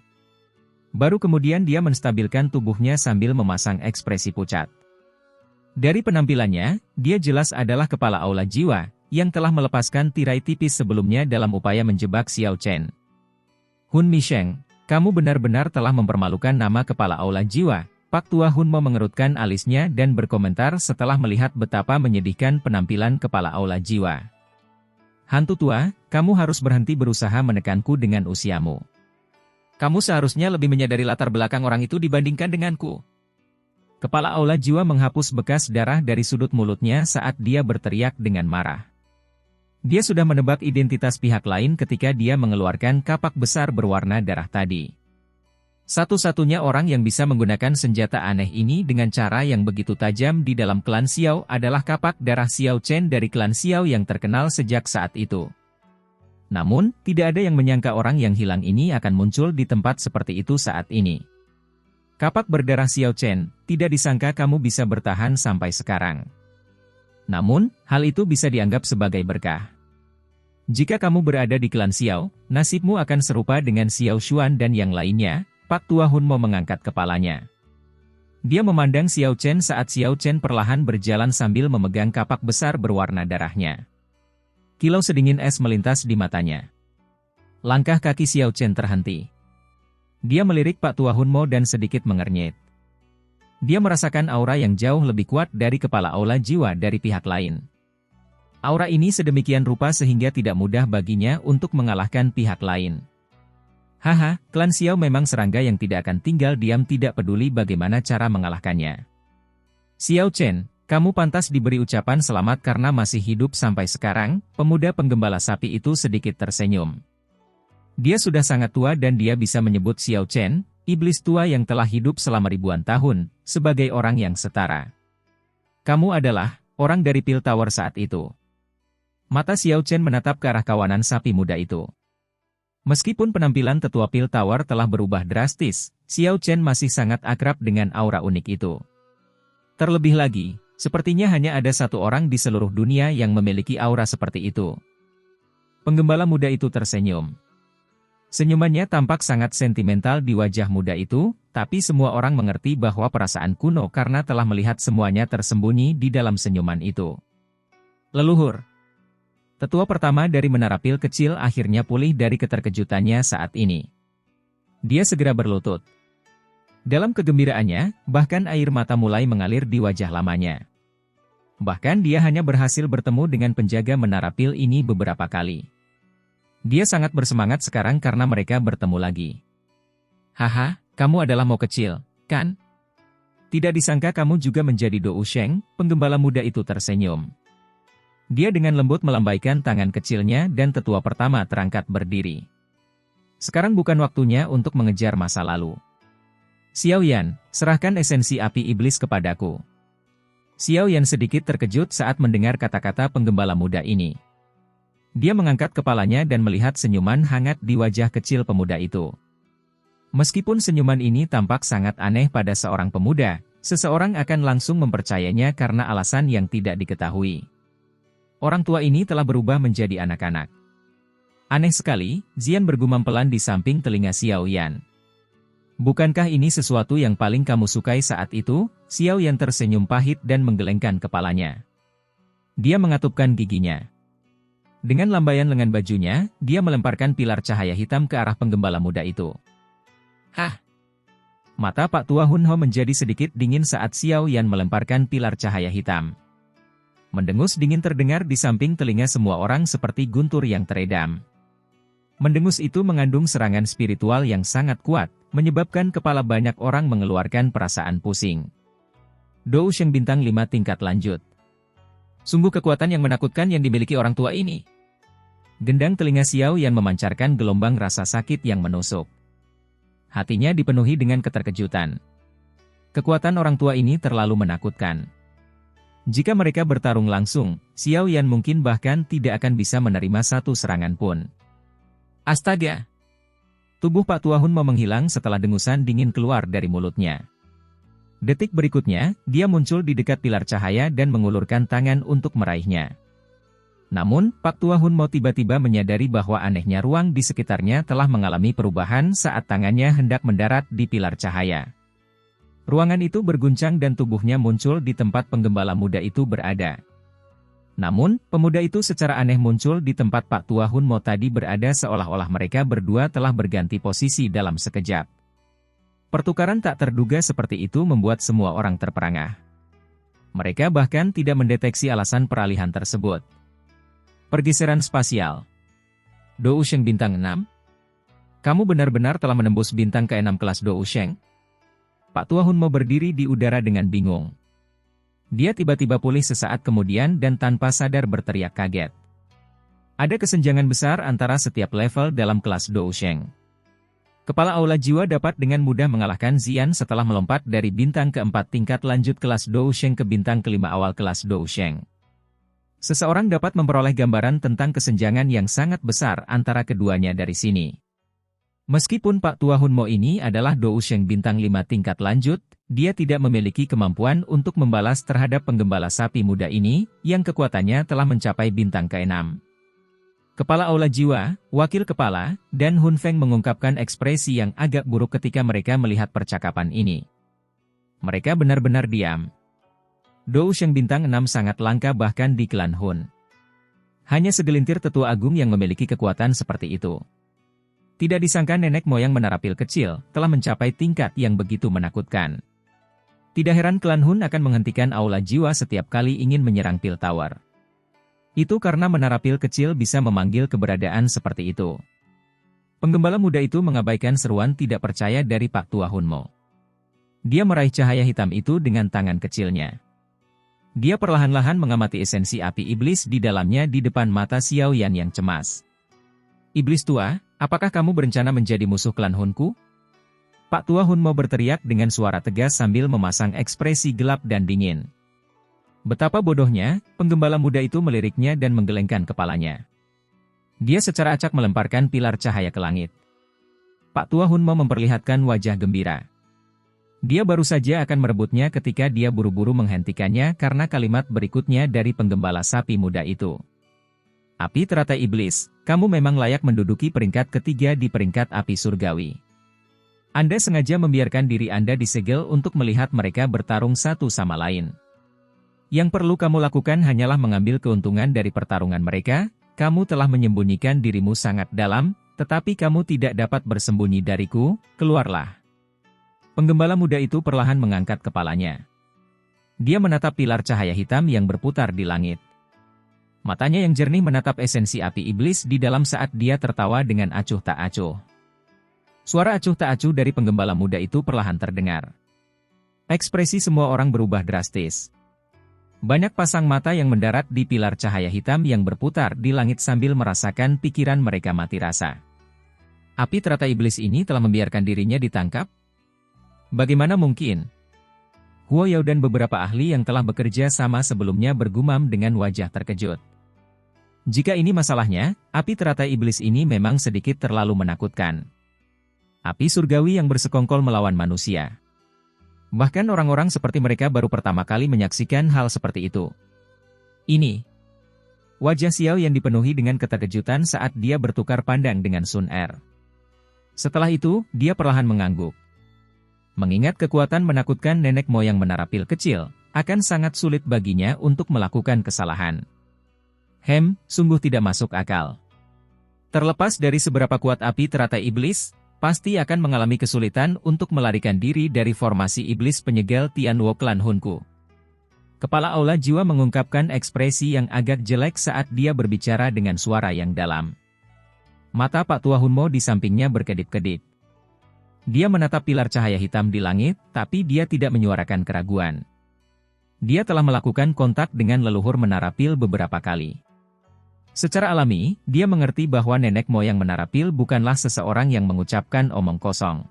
Baru kemudian dia menstabilkan tubuhnya sambil memasang ekspresi pucat. Dari penampilannya, dia jelas adalah kepala aula jiwa, yang telah melepaskan tirai tipis sebelumnya dalam upaya menjebak Xiao Chen. Hun Misheng, kamu benar-benar telah mempermalukan nama kepala aula jiwa. Pak Tua Hunmo mengerutkan alisnya dan berkomentar setelah melihat betapa menyedihkan penampilan kepala aula jiwa. Hantu tua, kamu harus berhenti berusaha menekanku dengan usiamu. Kamu seharusnya lebih menyadari latar belakang orang itu dibandingkan denganku. Kepala aula jiwa menghapus bekas darah dari sudut mulutnya saat dia berteriak dengan marah. Dia sudah menebak identitas pihak lain ketika dia mengeluarkan kapak besar berwarna darah tadi. Satu-satunya orang yang bisa menggunakan senjata aneh ini dengan cara yang begitu tajam di dalam klan Xiao adalah kapak darah Xiao Chen dari klan Xiao yang terkenal sejak saat itu. Namun, tidak ada yang menyangka orang yang hilang ini akan muncul di tempat seperti itu saat ini. Kapak berdarah Xiao Chen, tidak disangka kamu bisa bertahan sampai sekarang. Namun, hal itu bisa dianggap sebagai berkah. Jika kamu berada di klan Xiao, nasibmu akan serupa dengan Xiao Xuan dan yang lainnya. Pak Tua Hunmo mengangkat kepalanya. Dia memandang Xiao Chen saat Xiao Chen perlahan berjalan sambil memegang kapak besar berwarna darahnya. Kilau sedingin es melintas di matanya. Langkah kaki Xiao Chen terhenti. Dia melirik Pak Tua Hunmo dan sedikit mengernyit. Dia merasakan aura yang jauh lebih kuat dari kepala aula jiwa dari pihak lain. Aura ini sedemikian rupa sehingga tidak mudah baginya untuk mengalahkan pihak lain. Haha, klan Xiao memang serangga yang tidak akan tinggal diam tidak peduli bagaimana cara mengalahkannya. Xiao Chen, kamu pantas diberi ucapan selamat karena masih hidup sampai sekarang, pemuda penggembala sapi itu sedikit tersenyum. Dia sudah sangat tua dan dia bisa menyebut Xiao Chen, iblis tua yang telah hidup selama ribuan tahun, sebagai orang yang setara. Kamu adalah orang dari Pil Tower saat itu. Mata Xiao Chen menatap ke arah kawanan sapi muda itu. Meskipun penampilan tetua Pil Tower telah berubah drastis, Xiao Chen masih sangat akrab dengan aura unik itu. Terlebih lagi, sepertinya hanya ada satu orang di seluruh dunia yang memiliki aura seperti itu. Penggembala muda itu tersenyum. Senyumannya tampak sangat sentimental di wajah muda itu, tapi semua orang mengerti bahwa perasaan kuno karena telah melihat semuanya tersembunyi di dalam senyuman itu. Leluhur. Tetua pertama dari Menara Pil kecil akhirnya pulih dari keterkejutannya saat ini. Dia segera berlutut. Dalam kegembiraannya, bahkan air mata mulai mengalir di wajah lamanya. Bahkan dia hanya berhasil bertemu dengan penjaga Menara Pil ini beberapa kali. Dia sangat bersemangat sekarang karena mereka bertemu lagi. Haha, kamu adalah Mo kecil, kan? Tidak disangka kamu juga menjadi Dou Sheng, penggembala muda itu tersenyum. Dia dengan lembut melambaikan tangan kecilnya dan tetua pertama terangkat berdiri. Sekarang bukan waktunya untuk mengejar masa lalu. Xiao Yan, serahkan esensi api iblis kepadaku. Xiao Yan sedikit terkejut saat mendengar kata-kata penggembala muda ini. Dia mengangkat kepalanya dan melihat senyuman hangat di wajah kecil pemuda itu. Meskipun senyuman ini tampak sangat aneh pada seorang pemuda, seseorang akan langsung mempercayainya karena alasan yang tidak diketahui. Orang tua ini telah berubah menjadi anak-anak. Aneh sekali, Zian bergumam pelan di samping telinga Xiao Yan. Bukankah ini sesuatu yang paling kamu sukai saat itu? Xiao Yan tersenyum pahit dan menggelengkan kepalanya. Dia mengatupkan giginya. Dengan lambaian lengan bajunya, dia melemparkan pilar cahaya hitam ke arah penggembala muda itu. Hah! Mata Pak Tua Hun Ho menjadi sedikit dingin saat Xiao Yan melemparkan pilar cahaya hitam. Mendengus dingin terdengar di samping telinga semua orang seperti guntur yang teredam. Mendengus itu mengandung serangan spiritual yang sangat kuat, menyebabkan kepala banyak orang mengeluarkan perasaan pusing. Dou Sheng bintang 5 tingkat lanjut. Sungguh kekuatan yang menakutkan yang dimiliki orang tua ini. Gendang telinga Xiao Yan memancarkan gelombang rasa sakit yang menusuk. Hatinya dipenuhi dengan keterkejutan. Kekuatan orang tua ini terlalu menakutkan. Jika mereka bertarung langsung, Xiao Yan mungkin bahkan tidak akan bisa menerima satu serangan pun. Astaga! Tubuh Pak Tua Hun Mo menghilang setelah dengusan dingin keluar dari mulutnya. Detik berikutnya, dia muncul di dekat pilar cahaya dan mengulurkan tangan untuk meraihnya. Namun, Pak Tua Hun Mo tiba-tiba menyadari bahwa anehnya ruang di sekitarnya telah mengalami perubahan saat tangannya hendak mendarat di pilar cahaya. Ruangan itu berguncang dan tubuhnya muncul di tempat penggembala muda itu berada. Namun, pemuda itu secara aneh muncul di tempat Pak Tua Hun Mo tadi berada seolah-olah mereka berdua telah berganti posisi dalam sekejap. Pertukaran tak terduga seperti itu membuat semua orang terperangah. Mereka bahkan tidak mendeteksi alasan peralihan tersebut. Pergeseran spasial. Dou Sheng bintang 6? Kamu benar-benar telah menembus bintang ke-6 kelas Dou Sheng? Pak Tua Hun Mo berdiri di udara dengan bingung. Dia tiba-tiba pulih sesaat kemudian dan tanpa sadar berteriak kaget. Ada kesenjangan besar antara setiap level dalam kelas Dou Sheng. Kepala Aula Jiwa dapat dengan mudah mengalahkan Zian setelah melompat dari bintang ke-4 tingkat lanjut kelas Dou Sheng ke bintang ke-5 awal kelas Dou Sheng. Seseorang dapat memperoleh gambaran tentang kesenjangan yang sangat besar antara keduanya dari sini. Meskipun Pak Tua Hun Mo ini adalah Dou Sheng bintang 5 tingkat lanjut, dia tidak memiliki kemampuan untuk membalas terhadap penggembala sapi muda ini, yang kekuatannya telah mencapai bintang ke-6. Kepala Aula Jiwa, Wakil Kepala, dan Hun Feng mengungkapkan ekspresi yang agak buruk ketika mereka melihat percakapan ini. Mereka benar-benar diam. Dou Sheng bintang 6 sangat langka bahkan di klan Hun. Hanya segelintir tetua agung yang memiliki kekuatan seperti itu. Tidak disangka nenek moyang Menara Pil kecil telah mencapai tingkat yang begitu menakutkan. Tidak heran klan Hun akan menghentikan Aula Jiwa setiap kali ingin menyerang Pil Tower. Itu karena Menara Pil kecil bisa memanggil keberadaan seperti itu. Penggembala muda itu mengabaikan seruan tidak percaya dari Pak Tua Hun Mo. Dia meraih cahaya hitam itu dengan tangan kecilnya. Dia perlahan-lahan mengamati esensi api iblis di dalamnya di depan mata Xiao Yan yang cemas. Iblis tua, apakah kamu berencana menjadi musuh klan Hunku? Pak Tua Hun Mo berteriak dengan suara tegas sambil memasang ekspresi gelap dan dingin. Betapa bodohnya, penggembala muda itu meliriknya dan menggelengkan kepalanya. Dia secara acak melemparkan pilar cahaya ke langit. Pak Tua Hunmo memperlihatkan wajah gembira. Dia baru saja akan merebutnya ketika dia buru-buru menghentikannya karena kalimat berikutnya dari penggembala sapi muda itu. Api teratai iblis, kamu memang layak menduduki peringkat ketiga di peringkat api surgawi. Anda sengaja membiarkan diri Anda disegel untuk melihat mereka bertarung satu sama lain. Yang perlu kamu lakukan hanyalah mengambil keuntungan dari pertarungan mereka. Kamu telah menyembunyikan dirimu sangat dalam, tetapi kamu tidak dapat bersembunyi dariku, keluarlah. Penggembala muda itu perlahan mengangkat kepalanya. Dia menatap pilar cahaya hitam yang berputar di langit. Matanya yang jernih menatap esensi api iblis di dalam saat dia tertawa dengan acuh tak acuh. Suara acuh tak acuh dari penggembala muda itu perlahan terdengar. Ekspresi semua orang berubah drastis. Banyak pasang mata yang mendarat di pilar cahaya hitam yang berputar di langit sambil merasakan pikiran mereka mati rasa. Api teratai iblis ini telah membiarkan dirinya ditangkap? Bagaimana mungkin? Huo Yao dan beberapa ahli yang telah bekerja sama sebelumnya bergumam dengan wajah terkejut. Jika ini masalahnya, api teratai iblis ini memang sedikit terlalu menakutkan. Api surgawi yang bersekongkol melawan manusia. Bahkan orang-orang seperti mereka baru pertama kali menyaksikan hal seperti itu. Ini. Wajah Xiao yang dipenuhi dengan keterkejutan saat dia bertukar pandang dengan Sun Er. Setelah itu, dia perlahan mengangguk. Mengingat kekuatan menakutkan nenek moyang menara pil kecil, akan sangat sulit baginya untuk melakukan kesalahan. Sungguh tidak masuk akal. Terlepas dari seberapa kuat api teratai iblis, pasti akan mengalami kesulitan untuk melarikan diri dari formasi iblis penyegel Tianwo Klan Hunku. Kepala Aula Jiwa mengungkapkan ekspresi yang agak jelek saat dia berbicara dengan suara yang dalam. Mata Pak Tua Hunmo di sampingnya berkedip-kedip. Dia menatap pilar cahaya hitam di langit, tapi dia tidak menyuarakan keraguan. Dia telah melakukan kontak dengan leluhur menara pil beberapa kali. Secara alami, dia mengerti bahwa nenek moyang menara pil bukanlah seseorang yang mengucapkan omong kosong.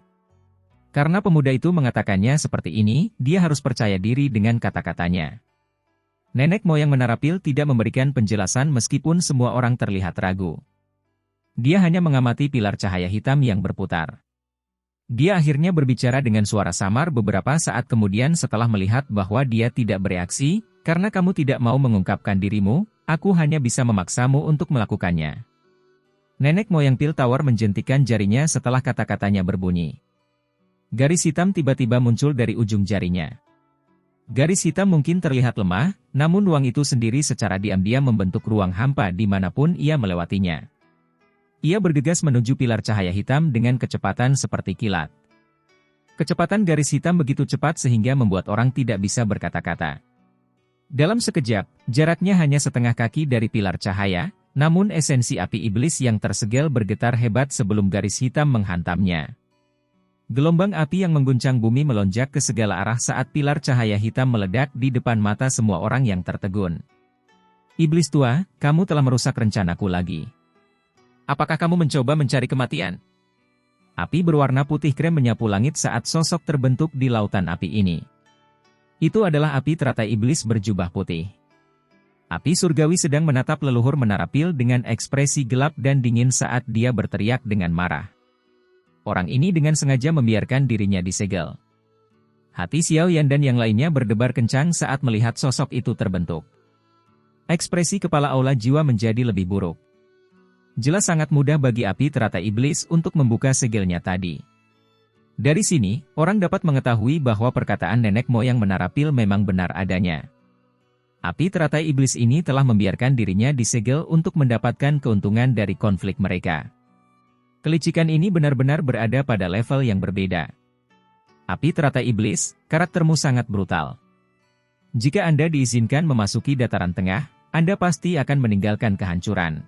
Karena pemuda itu mengatakannya seperti ini, dia harus percaya diri dengan kata-katanya. Nenek moyang menara pil tidak memberikan penjelasan meskipun semua orang terlihat ragu. Dia hanya mengamati pilar cahaya hitam yang berputar. Dia akhirnya berbicara dengan suara samar beberapa saat kemudian setelah melihat bahwa dia tidak bereaksi, karena kamu tidak mau mengungkapkan dirimu, aku hanya bisa memaksamu untuk melakukannya. Nenek moyang pil tawar menjentikan jarinya setelah kata-katanya berbunyi. Garis hitam tiba-tiba muncul dari ujung jarinya. Garis hitam mungkin terlihat lemah, namun ruang itu sendiri secara diam-diam membentuk ruang hampa dimanapun ia melewatinya. Ia bergegas menuju pilar cahaya hitam dengan kecepatan seperti kilat. Kecepatan garis hitam begitu cepat sehingga membuat orang tidak bisa berkata-kata. Dalam sekejap, jaraknya hanya setengah kaki dari pilar cahaya, namun esensi api iblis yang tersegel bergetar hebat sebelum garis hitam menghantamnya. Gelombang api yang mengguncang bumi melonjak ke segala arah saat pilar cahaya hitam meledak di depan mata semua orang yang tertegun. Iblis tua, kamu telah merusak rencanaku lagi. Apakah kamu mencoba mencari kematian? Api berwarna putih krem menyapu langit saat sosok terbentuk di lautan api ini. Itu adalah api teratai iblis berjubah putih. Api surgawi sedang menatap leluhur menara pil dengan ekspresi gelap dan dingin saat dia berteriak dengan marah. Orang ini dengan sengaja membiarkan dirinya disegel. Hati Xiao Yan dan yang lainnya berdebar kencang saat melihat sosok itu terbentuk. Ekspresi kepala Aula Jiwa menjadi lebih buruk. Jelas sangat mudah bagi api teratai iblis untuk membuka segelnya tadi. Dari sini, orang dapat mengetahui bahwa perkataan nenek moyang menara pil memang benar adanya. Api teratai iblis ini telah membiarkan dirinya disegel untuk mendapatkan keuntungan dari konflik mereka. Kelicikan ini benar-benar berada pada level yang berbeda. Api teratai iblis, karaktermu sangat brutal. Jika Anda diizinkan memasuki dataran tengah, Anda pasti akan meninggalkan kehancuran.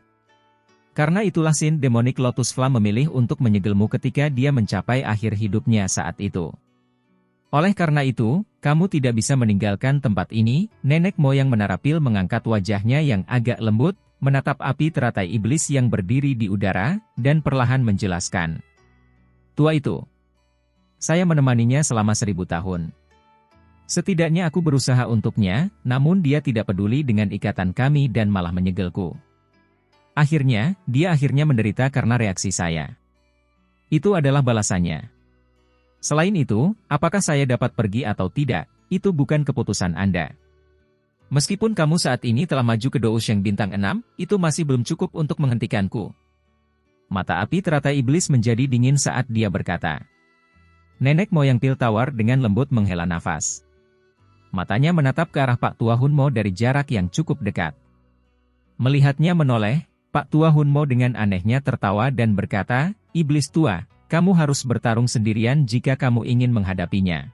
Karena itulah Sin Demonic Lotus Flame memilih untuk menyegelmu ketika dia mencapai akhir hidupnya saat itu. Oleh karena itu, kamu tidak bisa meninggalkan tempat ini. Nenek moyang menara pil mengangkat wajahnya yang agak lembut, menatap api teratai iblis yang berdiri di udara, dan perlahan menjelaskan. Tua itu. Saya menemaninya selama 1000 tahun. Setidaknya aku berusaha untuknya, namun dia tidak peduli dengan ikatan kami dan malah menyegelku. Akhirnya, dia menderita karena reaksi saya. Itu adalah balasannya. Selain itu, apakah saya dapat pergi atau tidak, itu bukan keputusan Anda. Meskipun kamu saat ini telah maju ke Dousheng bintang 6, itu masih belum cukup untuk menghentikanku. Mata api teratai iblis menjadi dingin saat dia berkata. Nenek moyang pil tawar dengan lembut menghela nafas. Matanya menatap ke arah Pak Tua Hunmo dari jarak yang cukup dekat. Melihatnya menoleh, Pak Tua Hunmo dengan anehnya tertawa dan berkata, Iblis tua, kamu harus bertarung sendirian jika kamu ingin menghadapinya.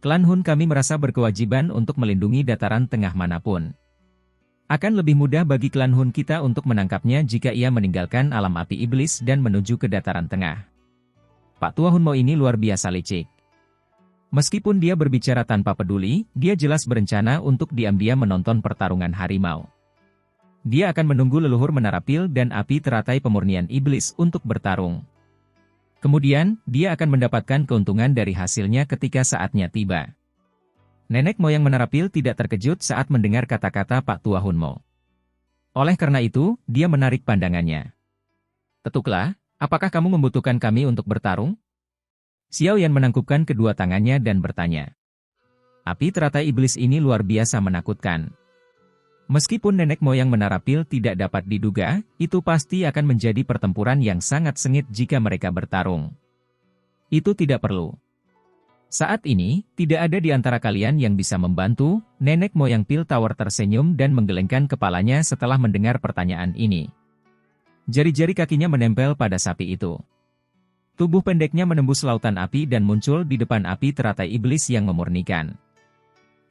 Klan Hun kami merasa berkewajiban untuk melindungi dataran tengah manapun. Akan lebih mudah bagi klan Hun kita untuk menangkapnya jika ia meninggalkan alam api iblis dan menuju ke dataran tengah. Pak Tua Hunmo ini luar biasa licik. Meskipun dia berbicara tanpa peduli, dia jelas berencana untuk diam-diam menonton pertarungan harimau. Dia akan menunggu leluhur menara pil dan api teratai pemurnian iblis untuk bertarung. Kemudian, dia akan mendapatkan keuntungan dari hasilnya ketika saatnya tiba. Nenek moyang menara pil tidak terkejut saat mendengar kata-kata Pak Tua Hunmo. Oleh karena itu, dia menarik pandangannya. Tetuklah, apakah kamu membutuhkan kami untuk bertarung? Xiao Yan menangkupkan kedua tangannya dan bertanya. Api teratai iblis ini luar biasa menakutkan. Meskipun nenek moyang menara pil tidak dapat diduga, itu pasti akan menjadi pertempuran yang sangat sengit jika mereka bertarung. Itu tidak perlu. Saat ini, tidak ada di antara kalian yang bisa membantu. Nenek moyang pil tower tersenyum dan menggelengkan kepalanya setelah mendengar pertanyaan ini. Jari-jari kakinya menempel pada sapi itu. Tubuh pendeknya menembus lautan api dan muncul di depan api teratai iblis yang memurnikan.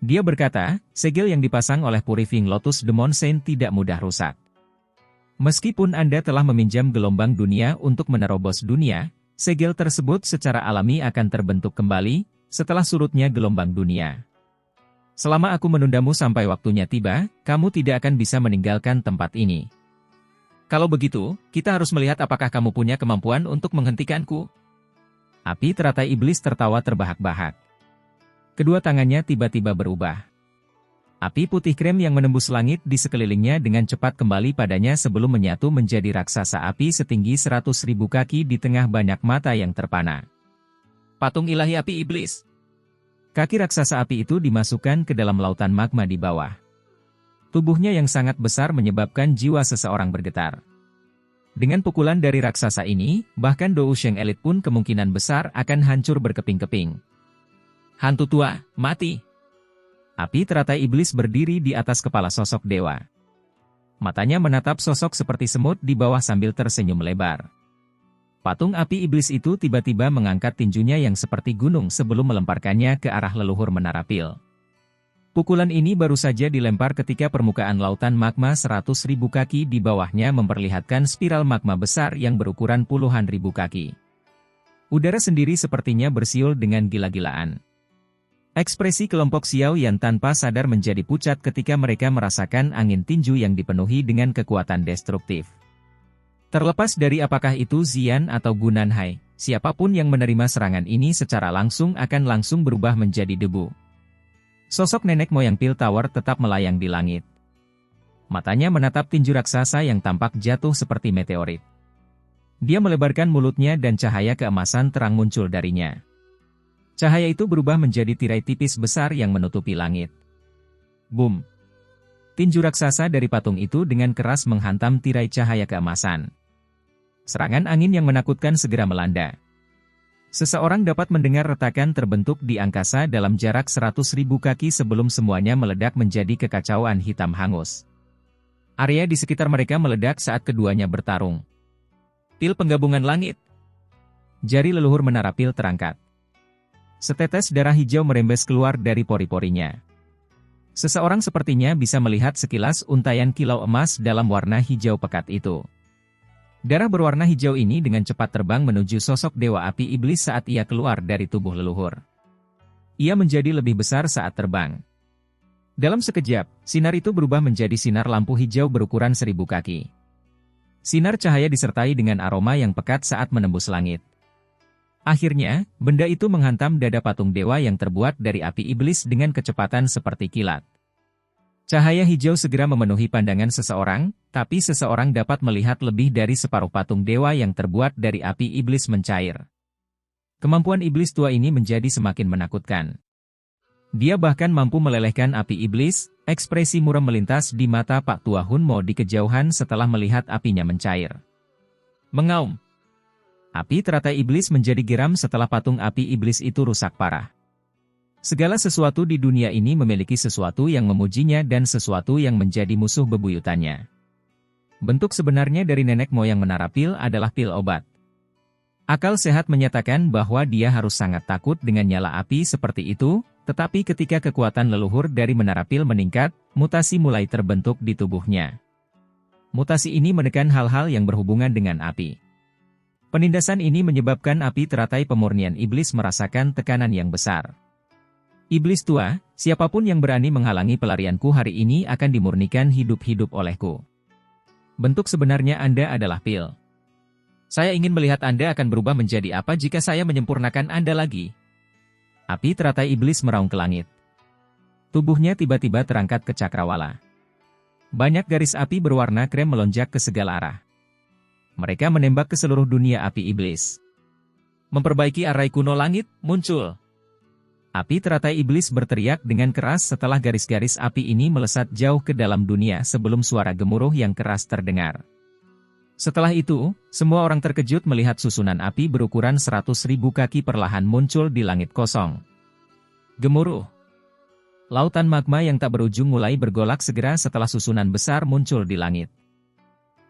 Dia berkata, segel yang dipasang oleh Purifying Lotus Demon Saint tidak mudah rusak. Meskipun Anda telah meminjam gelombang dunia untuk menerobos dunia, segel tersebut secara alami akan terbentuk kembali, setelah surutnya gelombang dunia. Selama aku menundamu sampai waktunya tiba, kamu tidak akan bisa meninggalkan tempat ini. Kalau begitu, kita harus melihat apakah kamu punya kemampuan untuk menghentikanku. Api teratai iblis tertawa terbahak-bahak. Kedua tangannya tiba-tiba berubah. Api putih krem yang menembus langit di sekelilingnya dengan cepat kembali padanya sebelum menyatu menjadi raksasa api setinggi 100.000 kaki di tengah banyak mata yang terpana. Patung ilahi api iblis. Kaki raksasa api itu dimasukkan ke dalam lautan magma di bawah. Tubuhnya yang sangat besar menyebabkan jiwa seseorang bergetar. Dengan pukulan dari raksasa ini, bahkan Dousheng Elite pun kemungkinan besar akan hancur berkeping-keping. Hantu tua, mati! Api teratai iblis berdiri di atas kepala sosok dewa. Matanya menatap sosok seperti semut di bawah sambil tersenyum lebar. Patung api iblis itu tiba-tiba mengangkat tinjunya yang seperti gunung sebelum melemparkannya ke arah leluhur menara pil. Pukulan ini baru saja dilempar ketika permukaan lautan magma 100.000 kaki di bawahnya memperlihatkan spiral magma besar yang berukuran puluhan ribu kaki. Udara sendiri sepertinya bersiul dengan gila-gilaan. Ekspresi kelompok Xiao Yan tanpa sadar menjadi pucat ketika mereka merasakan angin tinju yang dipenuhi dengan kekuatan destruktif. Terlepas dari apakah itu Xian atau Gunanhai, siapapun yang menerima serangan ini secara langsung akan langsung berubah menjadi debu. Sosok nenek moyang pil tower tetap melayang di langit. Matanya menatap tinju raksasa yang tampak jatuh seperti meteorit. Dia melebarkan mulutnya dan cahaya keemasan terang muncul darinya. Cahaya itu berubah menjadi tirai tipis besar yang menutupi langit. Boom! Tinju raksasa dari patung itu dengan keras menghantam tirai cahaya keemasan. Serangan angin yang menakutkan segera melanda. Seseorang dapat mendengar retakan terbentuk di angkasa dalam jarak 100.000 kaki sebelum semuanya meledak menjadi kekacauan hitam hangus. Area di sekitar mereka meledak saat keduanya bertarung. Pil penggabungan langit. Jari leluhur menara pil terangkat. Setetes darah hijau merembes keluar dari pori-porinya. Seseorang sepertinya bisa melihat sekilas untaian kilau emas dalam warna hijau pekat itu. Darah berwarna hijau ini dengan cepat terbang menuju sosok dewa api iblis saat ia keluar dari tubuh leluhur. Ia menjadi lebih besar saat terbang. Dalam sekejap, sinar itu berubah menjadi sinar lampu hijau berukuran 1000 kaki. Sinar cahaya disertai dengan aroma yang pekat saat menembus langit. Akhirnya, benda itu menghantam dada patung dewa yang terbuat dari api iblis dengan kecepatan seperti kilat. Cahaya hijau segera memenuhi pandangan seseorang, tapi seseorang dapat melihat lebih dari separuh patung dewa yang terbuat dari api iblis mencair. Kemampuan iblis tua ini menjadi semakin menakutkan. Dia bahkan mampu melelehkan api iblis. Ekspresi muram melintas di mata Pak Tua Hun Mo di kejauhan setelah melihat apinya mencair. Mengaum. Api teratai iblis menjadi geram setelah patung api iblis itu rusak parah. Segala sesuatu di dunia ini memiliki sesuatu yang memujinya dan sesuatu yang menjadi musuh bebuyutannya. Bentuk sebenarnya dari nenek moyang menara pil adalah pil obat. Akal sehat menyatakan bahwa dia harus sangat takut dengan nyala api seperti itu, tetapi ketika kekuatan leluhur dari menara pil meningkat, mutasi mulai terbentuk di tubuhnya. Mutasi ini menekan hal-hal yang berhubungan dengan api. Penindasan ini menyebabkan api teratai pemurnian iblis merasakan tekanan yang besar. Iblis tua, siapapun yang berani menghalangi pelarianku hari ini akan dimurnikan hidup-hidup olehku. Bentuk sebenarnya Anda adalah pil. Saya ingin melihat Anda akan berubah menjadi apa jika saya menyempurnakan Anda lagi. Api teratai iblis meraung ke langit. Tubuhnya tiba-tiba terangkat ke cakrawala. Banyak garis api berwarna krem melonjak ke segala arah. Mereka menembak ke seluruh dunia api iblis. Memperbaiki arai kuno langit, muncul. Api teratai iblis berteriak dengan keras setelah garis-garis api ini melesat jauh ke dalam dunia sebelum suara gemuruh yang keras terdengar. Setelah itu, semua orang terkejut melihat susunan api berukuran 100.000 kaki perlahan muncul di langit kosong. Gemuruh. Lautan magma yang tak berujung mulai bergolak segera setelah susunan besar muncul di langit.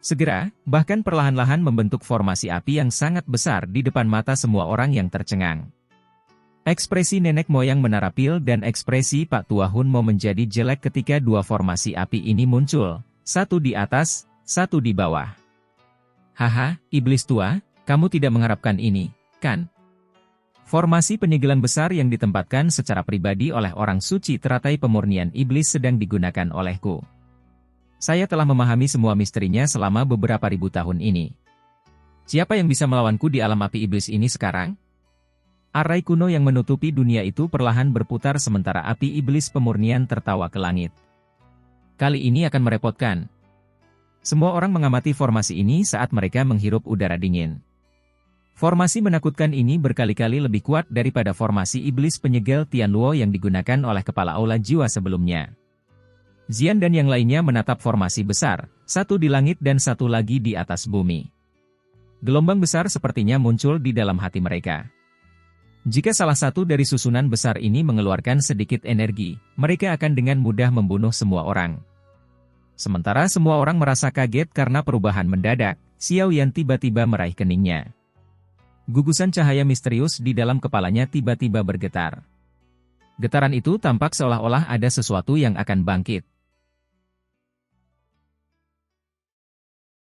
Segera, bahkan perlahan-lahan membentuk formasi api yang sangat besar di depan mata semua orang yang tercengang. Ekspresi nenek moyang menara pil dan ekspresi Pak Tua Hun Mo menjadi jelek ketika dua formasi api ini muncul, satu di atas, satu di bawah. Haha, iblis tua, kamu tidak mengharapkan ini, kan? Formasi penyegelan besar yang ditempatkan secara pribadi oleh orang suci teratai pemurnian iblis sedang digunakan olehku. Saya telah memahami semua misterinya selama beberapa ribu tahun ini. Siapa yang bisa melawanku di alam api iblis ini sekarang? Arai kuno yang menutupi dunia itu perlahan berputar sementara api iblis pemurnian tertawa ke langit. Kali ini akan merepotkan. Semua orang mengamati formasi ini saat mereka menghirup udara dingin. Formasi menakutkan ini berkali-kali lebih kuat daripada formasi iblis penyegel Tianluo yang digunakan oleh kepala aula jiwa sebelumnya. Xian dan yang lainnya menatap formasi besar, satu di langit dan satu lagi di atas bumi. Gelombang besar sepertinya muncul di dalam hati mereka. Jika salah satu dari susunan besar ini mengeluarkan sedikit energi, mereka akan dengan mudah membunuh semua orang. Sementara semua orang merasa kaget karena perubahan mendadak, Xiao Yan tiba-tiba meraih keningnya. Gugusan cahaya misterius di dalam kepalanya tiba-tiba bergetar. Getaran itu tampak seolah-olah ada sesuatu yang akan bangkit.